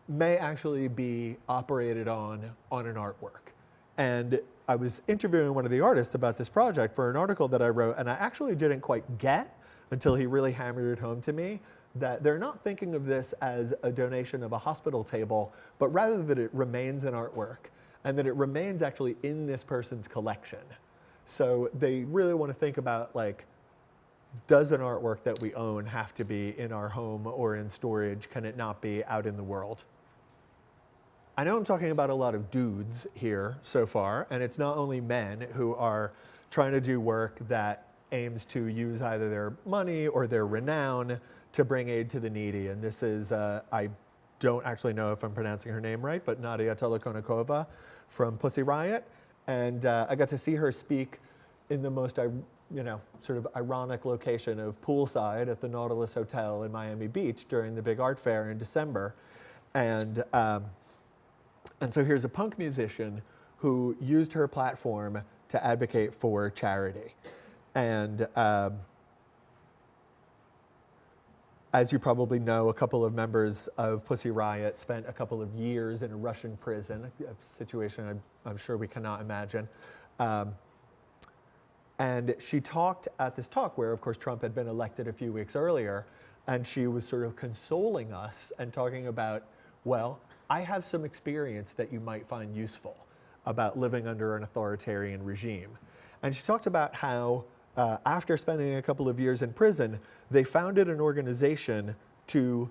may actually be operated on an artwork. And I was interviewing one of the artists about this project for an article that I wrote, and I actually didn't quite get until he really hammered it home to me that they're not thinking of this as a donation of a hospital table, but rather that it remains an artwork and that it remains actually in this person's collection. So they really want to think about, like, does an artwork that we own have to be in our home or in storage? Can it not be out in the world? I know I'm talking about a lot of dudes here so far, and it's not only men who are trying to do work that aims to use either their money or their renown to bring aid to the needy. And this is, I don't actually know if I'm pronouncing her name right, but Nadia Tolokonnikova from Pussy Riot. And I got to see her speak in the most, sort of ironic location of poolside at the Nautilus Hotel in Miami Beach during the big art fair in December. And so here's a punk musician who used her platform to advocate for charity. And as you probably know, a couple of members of Pussy Riot spent a couple of years in a Russian prison, a situation I'm sure we cannot imagine. And she talked at this talk where, of course, Trump had been elected a few weeks earlier, and she was sort of consoling us and talking about, well, I have some experience that you might find useful about living under an authoritarian regime. And she talked about how after spending a couple of years in prison, they founded an organization to,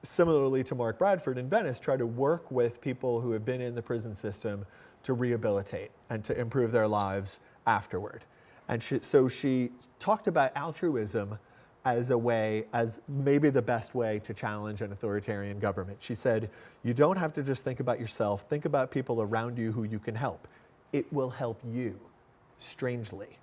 similarly to Mark Bradford in Venice, try to work with people who have been in the prison system to rehabilitate and to improve their lives afterward. And so she talked about altruism as a way, as maybe the best way to challenge an authoritarian government. She said, you don't have to just think about yourself, think about people around you who you can help. It will help you, strangely.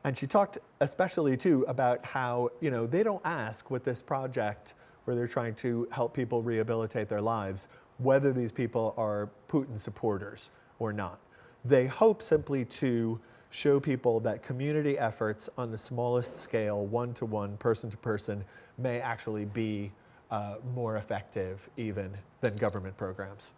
And she talked especially too about how, they don't ask with this project where they're trying to help people rehabilitate their lives, whether these people are Putin supporters or not. They hope simply to show people that community efforts on the smallest scale, one-to-one, person-to-person, may actually be more effective even than government programs.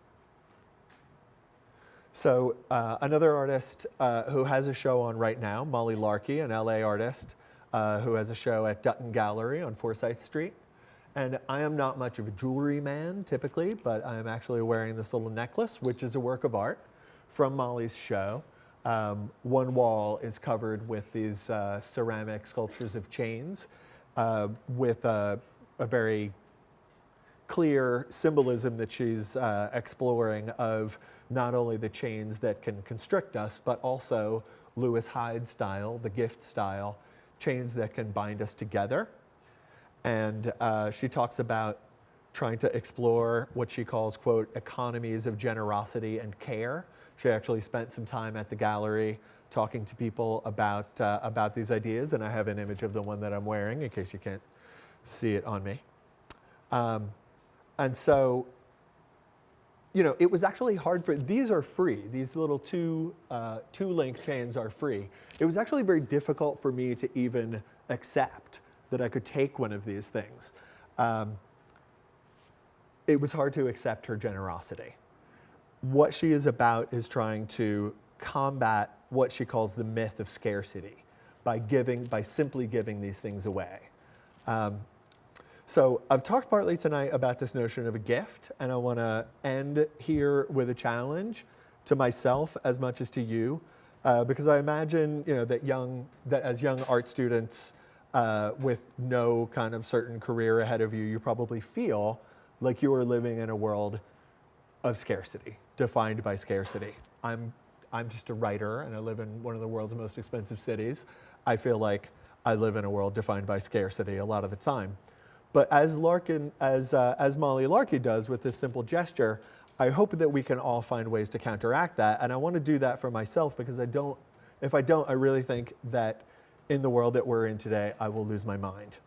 So another artist who has a show on right now, Molly Larkey, an LA artist who has a show at Dutton Gallery on Forsyth Street. And I am not much of a jewelry man typically, but I'm actually wearing this little necklace, which is a work of art from Molly's show. One wall is covered with these ceramic sculptures of chains with a very clear symbolism that she's exploring of not only the chains that can constrict us, but also Lewis Hyde style, the gift style, chains that can bind us together. And she talks about trying to explore what she calls, quote, economies of generosity and care. She actually spent some time at the gallery talking to people about these ideas, and I have an image of the one that I'm wearing in case you can't see it on me. And so, you know, it was actually hard for, these are free, these little two link chains are free. It was actually very difficult for me to even accept that I could take one of these things. It was hard to accept her generosity. What she is about is trying to combat what she calls the myth of scarcity by simply giving these things away. So I've talked partly tonight about this notion of a gift, and I want to end here with a challenge to myself as much as to you, because I imagine, you know, that as young art students with no kind of certain career ahead of you, you probably feel like you are living in a world of scarcity, defined by scarcity. I'm just a writer, and I live in one of the world's most expensive cities. I feel like I live in a world defined by scarcity a lot of the time. But as Molly Larkey does with this simple gesture, I hope that we can all find ways to counteract that. And I want to do that for myself, because if I don't, I really think that in the world that we're in today, I will lose my mind.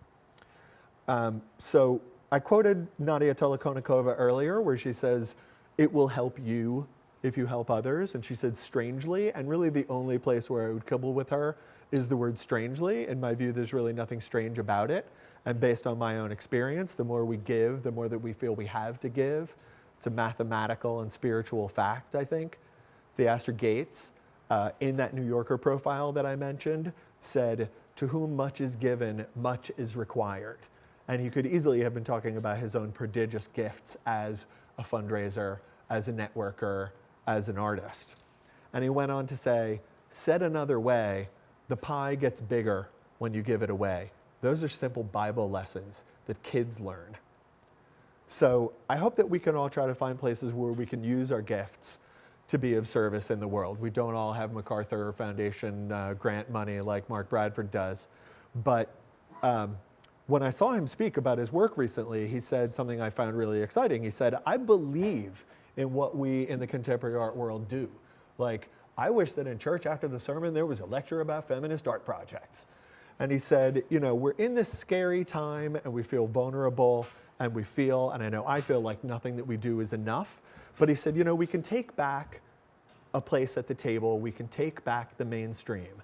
So I quoted Nadia Tolokonikova earlier, where she says, "It will help you if you help others." And she said strangely, and really the only place where I would quibble with her is the word strangely. In my view, there's really nothing strange about it. And based on my own experience, the more we give, the more that we feel we have to give. It's a mathematical and spiritual fact, I think. Theaster Gates, in that New Yorker profile that I mentioned, said, "To whom much is given, much is required." And he could easily have been talking about his own prodigious gifts as a fundraiser, as a networker, as an artist. And he went on to say, "Said another way, the pie gets bigger when you give it away." Those are simple Bible lessons that kids learn. So I hope that we can all try to find places where we can use our gifts to be of service in the world. We don't all have MacArthur Foundation grant money like Mark Bradford does. But when I saw him speak about his work recently, he said something I found really exciting. He said, "I believe in what we in the contemporary art world do. Like, I wish that in church after the sermon there was a lecture about feminist art projects." And he said, you know, we're in this scary time and we feel vulnerable and I know I feel like nothing that we do is enough. But he said, you know, we can take back a place at the table. We can take back the mainstream.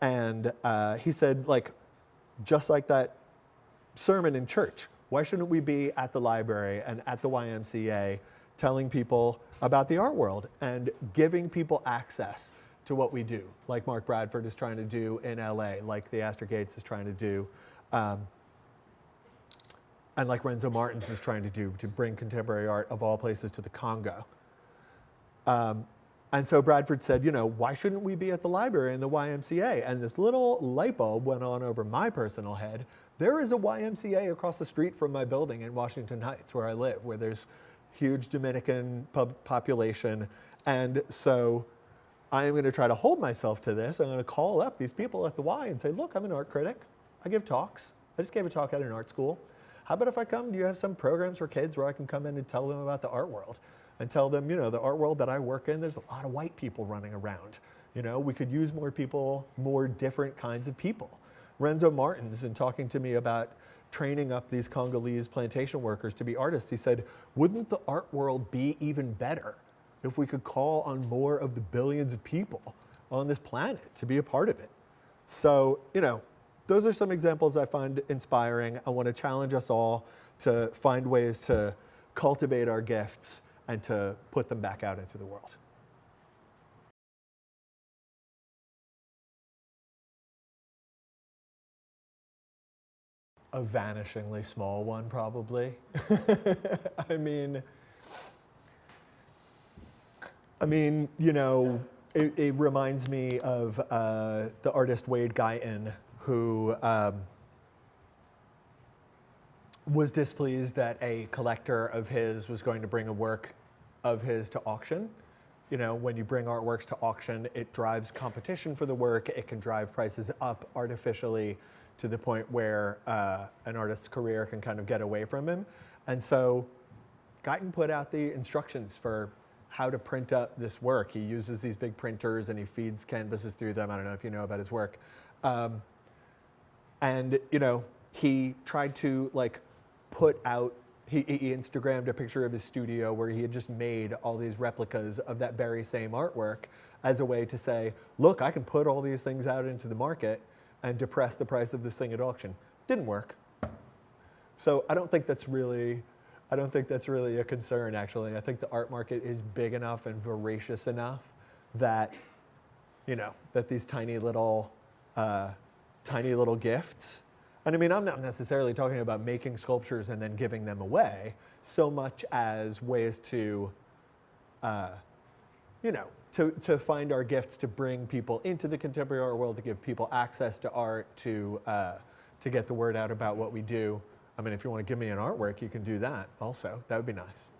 And he said, like, just like that sermon in church, why shouldn't we be at the library and at the YMCA telling people about the art world and giving people access to what we do, like Mark Bradford is trying to do in LA, like Theaster Gates is trying to do, and like Renzo Martins is trying to do, to bring contemporary art of all places to the Congo. And so Bradford said, you know, why shouldn't we be at the library and the YMCA? And this little light bulb went on over my personal head. There is a YMCA across the street from my building in Washington Heights, where I live, where there's huge Dominican population. And so I am going to try to hold myself to this. I'm going to call up these people at the Y and say, look, I'm an art critic. I give talks. I just gave a talk at an art school. How about if I come, do you have some programs for kids where I can come in and tell them about the art world? And tell them, you know, the art world that I work in, there's a lot of white people running around. You know, we could use more people, more different kinds of people. Renzo Martins, in talking to me about training up these Congolese plantation workers to be artists, he said, wouldn't the art world be even better if we could call on more of the billions of people on this planet to be a part of it? So, you know, those are some examples I find inspiring. I want to challenge us all to find ways to cultivate our gifts and to put them back out into the world. A vanishingly small one, probably. I mean, you know, it reminds me of the artist Wade Guyton, who was displeased that a collector of his was going to bring a work of his to auction. you know, when you bring artworks to auction, it drives competition for the work. It can drive prices up artificially to the point where an artist's career can kind of get away from him. And so Guyton put out the instructions for how to print up this work. He uses these big printers and he feeds canvases through them. I don't know if you know about his work. And, you know, he tried to like put out, he Instagrammed a picture of his studio where he had just made all these replicas of that very same artwork as a way to say, look, I can put all these things out into the market and depress the price of this thing at auction. Didn't work. So I don't think that's really a concern, actually. I think the art market is big enough and voracious enough that, you know, that these tiny little gifts. And I mean, I'm not necessarily talking about making sculptures and then giving them away, so much as ways to, you know, to find our gifts, to bring people into the contemporary art world, to give people access to art, to get the word out about what we do. I mean, if you want to give me an artwork, you can do that also. That would be nice.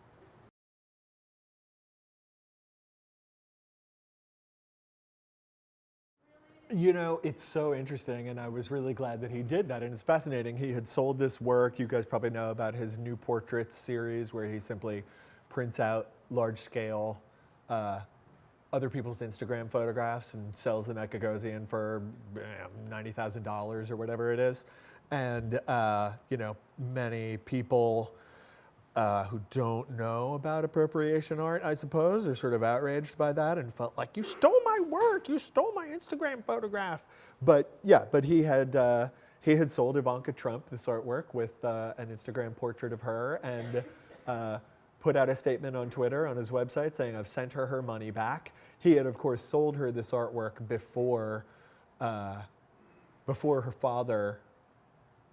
You know, it's so interesting, and I was really glad that he did that, and it's fascinating. He had sold this work. You guys probably know about his New Portraits series, where he simply prints out large-scale other people's Instagram photographs and sells them at Gagosian for $90,000 or whatever it is. And, you know, many people who don't know about appropriation art, I suppose, are sort of outraged by that and felt like, you stole my work, you stole my Instagram photograph. But yeah, but he had sold Ivanka Trump this artwork with an Instagram portrait of her, and put out a statement on Twitter on his website saying, I've sent her money back. He had, of course, sold her this artwork before her father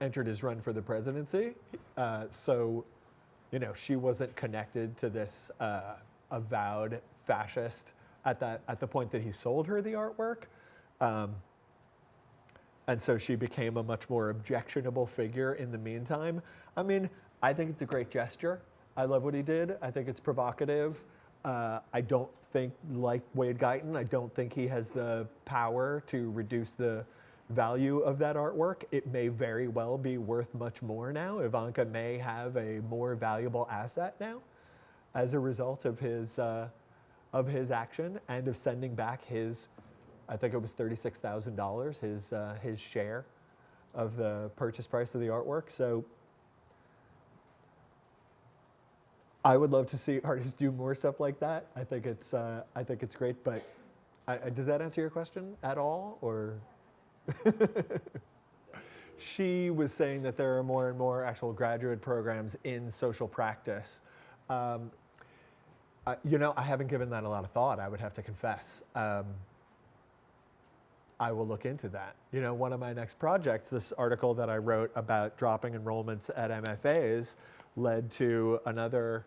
entered his run for the presidency. So, you know, she wasn't connected to this avowed fascist at the point that he sold her the artwork. And so she became a much more objectionable figure in the meantime. I mean, I think it's a great gesture. I love what he did. I think it's provocative. I don't think, like Wade Guyton, I don't think he has the power to reduce the value of that artwork. It may very well be worth much more now. Ivanka may have a more valuable asset now as a result of his action and of sending back his, I think it was $36,000, his share of the purchase price of the artwork. So I would love to see artists do more stuff like that. I think it's great. But does that answer your question at all, or? She was saying that there are more and more actual graduate programs in social practice. You know, I haven't given that a lot of thought, I would have to confess. I will look into that. You know, one of my next projects, this article that I wrote about dropping enrollments at MFAs, led to another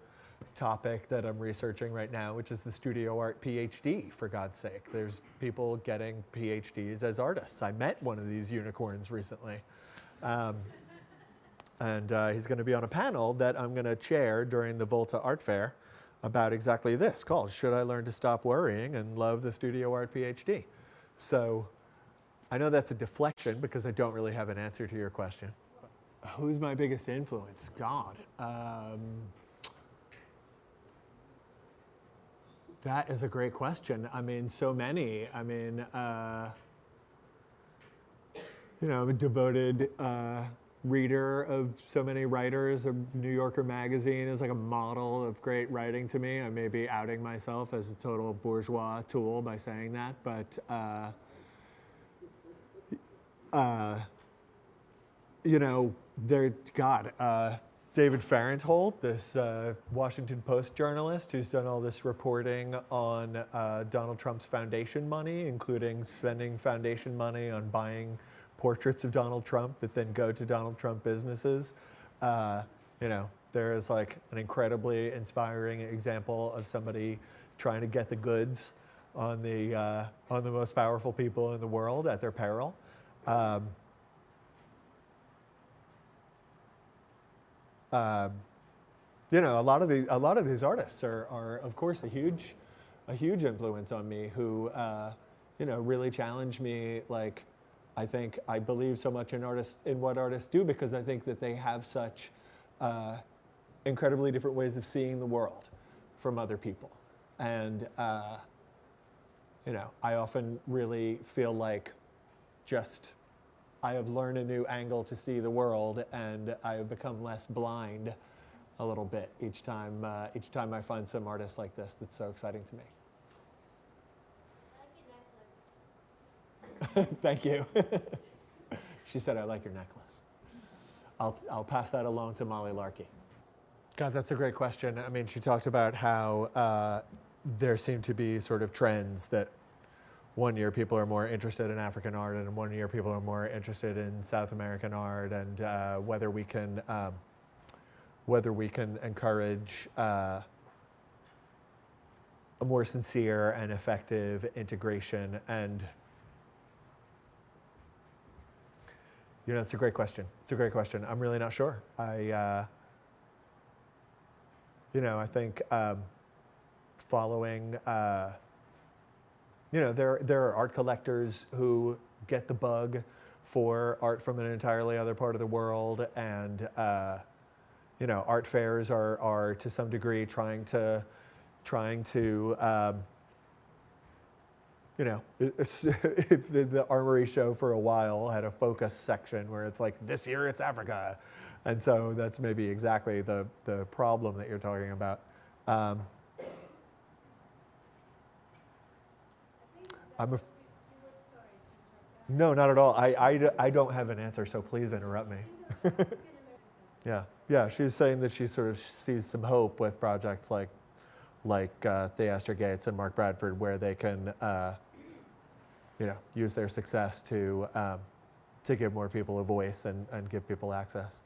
topic that I'm researching right now, which is the studio art PhD, for God's sake. There's people getting PhDs as artists. I met one of these unicorns recently. And he's going to be on a panel that I'm going to chair during the Volta Art Fair about exactly this, called Should I Learn to Stop Worrying and Love the Studio Art PhD? So I know that's a deflection because I don't really have an answer to your question. Who's my biggest influence? God. That is a great question. I mean, so many. I mean, you know, I'm a devoted reader of so many writers. New Yorker magazine is like a model of great writing to me. I may be outing myself as a total bourgeois tool by saying that, but you know, David Fahrenthold, this Washington Post journalist who's done all this reporting on Donald Trump's foundation money, including spending foundation money on buying portraits of Donald Trump that then go to Donald Trump businesses. You know, there is like an incredibly inspiring example of somebody trying to get the goods on the most powerful people in the world at their peril. You know, a lot of these artists are of course a huge a huge influence on me who, really challenged me. Like, I believe so much in what artists do, because I think that they have such incredibly different ways of seeing the world from other people. And, I often really feel like I have learned a new angle to see the world, and I have become less blind a little bit each time I find some artist like this that's so exciting to me. Thank you. She said, I like your necklace. I'll pass that along to Molly Larkey. God, that's a great question. I mean, she talked about how there seem to be sort of trends that one year people are more interested in African art, and one year people are more interested in South American art, and whether we can encourage a more sincere and effective integration. And it's a great question. It's a great question. I'm really not sure. I think following. There are art collectors who get the bug for art from an entirely other part of the world, and art fairs are to some degree trying to if the Armory show for a while had a focus section where it's like, this year it's Africa, and so that's maybe exactly the problem that you're talking about. No, not at all. I don't have an answer, so please interrupt me. Yeah. She's saying that she sort of sees some hope with projects like Theaster Gates and Mark Bradford, where they can, use their success to give more people a voice and give people access.